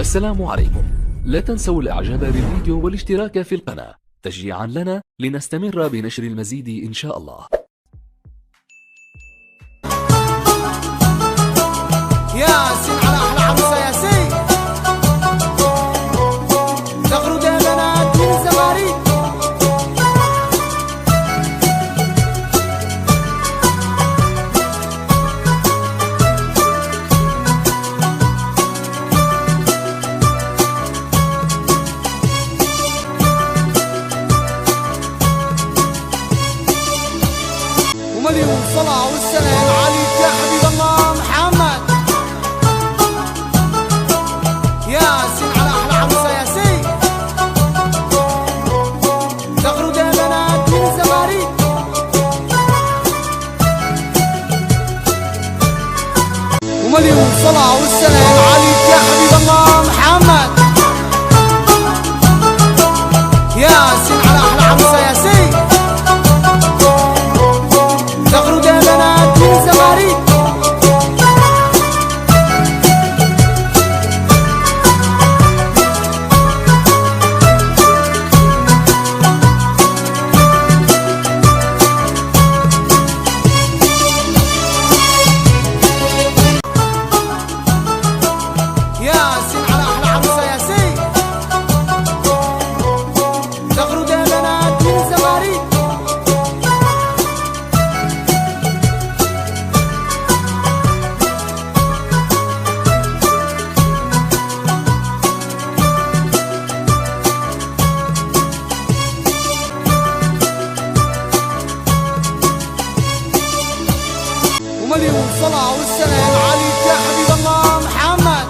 السلام عليكم. لا تنسوا الاعجاب بالفيديو والاشتراك في القناة تشجيعا لنا لنستمر بنشر المزيد ان شاء الله. ياسين على احلى عروسه ياسين تغرد يا بنات من الزماريد ومليون صلاة والسلام عليك يا حبيب الله محمد. ياسين على احلى عروسه ياسين تغرد يا بنات من الزماريد ومليون صلاة والسلام عليك يا حبيب الله محمد. ياسين على احلى عروسه ياسين تغرد يا بنات من الزماريد ياسين على احلى عروسه ياسين تغرد يا بنات من الزماريد ومليون صلاة والسلام عليك يا حبيب الله محمد.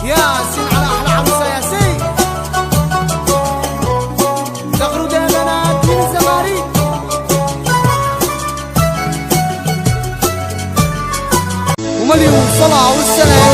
ياسين على احلى عروسه ياسين تغرد يا بنات من الزماريد ومليون صلاة والسلام